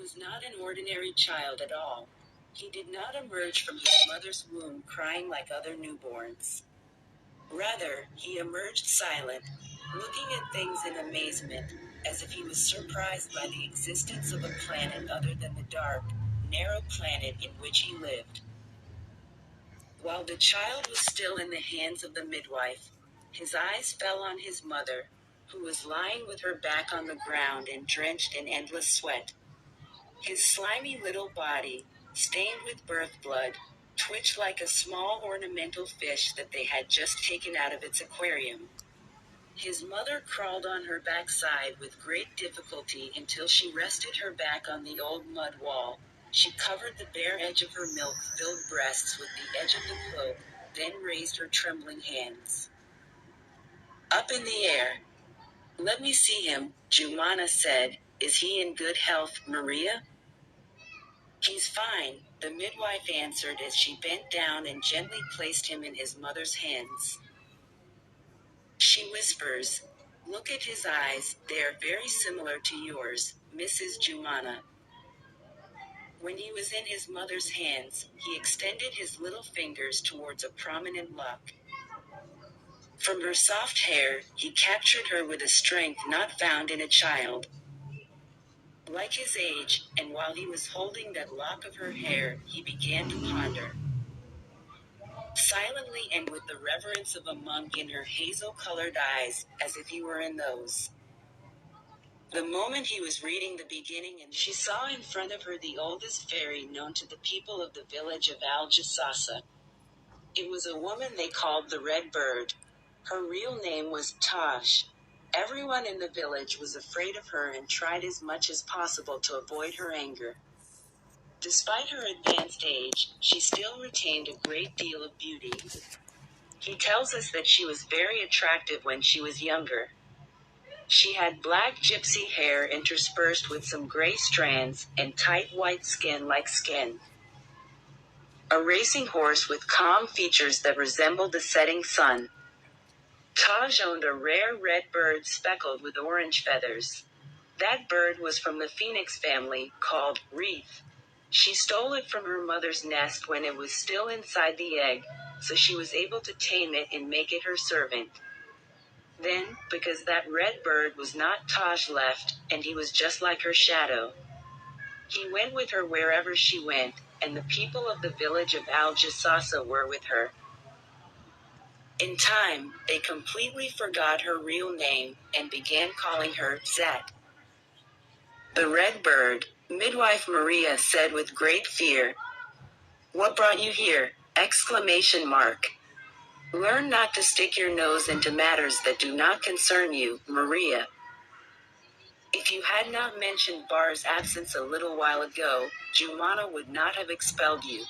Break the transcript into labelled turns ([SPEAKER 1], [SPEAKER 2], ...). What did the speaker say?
[SPEAKER 1] was not an ordinary child at all. He did not emerge from his mother's womb crying like other newborns. Rather, he emerged silent, looking at things in amazement, as if he was surprised by the existence of a planet other than the dark, narrow planet in which he lived. While the child was still in the hands of the midwife, his eyes fell on his mother, who was lying with her back on the ground and drenched in endless sweat. His slimy little body, stained with birth blood, twitched like a small ornamental fish that they had just taken out of its aquarium. His mother crawled on her backside with great difficulty until she rested her back on the old mud wall. She covered the bare edge of her milk-filled breasts with the edge of the cloak, then raised her trembling hands up in the air. "Let me see him," Jumana said. "Is he in good health, Maria?" "He's fine," the midwife answered as she bent down and gently placed him in his mother's hands. She whispers, "Look at his eyes, they are very similar to yours, Mrs. Jumana." When he was in his mother's hands, he extended his little fingers towards a prominent lock. From her soft hair, he captured her with a strength not found in a child. Like his age, and while he was holding that lock of her hair, he began to ponder. Silently and with the reverence of a monk in her hazel-colored eyes, as if he were in those. The moment he was reading the beginning, and she saw in front of her the oldest fairy known to the people of the village of Al-Jassasa. It was a woman they called the Red Bird. Her real name was Taj. Everyone in the village was afraid of her and tried as much as possible to avoid her anger. Despite her advanced age, she still retained a great deal of beauty. He tells us that she was very attractive when she was younger. She had black gypsy hair interspersed with some gray strands, and tight white skin like skin. A racing horse with calm features that resembled the setting sun. Taj owned a rare red bird speckled with orange feathers. That bird was from the phoenix family, called Wreath. She stole it from her mother's nest when it was still inside the egg, so she was able to tame it and make it her servant. Then, because that red bird was not Taj left, and he was just like her shadow, he went with her wherever she went, and the people of the village of Al-Jassasa were with her. In time, they completely forgot her real name, and began calling her Zat. The red bird, midwife Maria said with great fear. "What brought you here?" Exclamation mark. "Learn not to stick your nose into matters that do not concern you, Maria. If you had not mentioned Bar's absence a little while ago, Jumana would not have expelled you."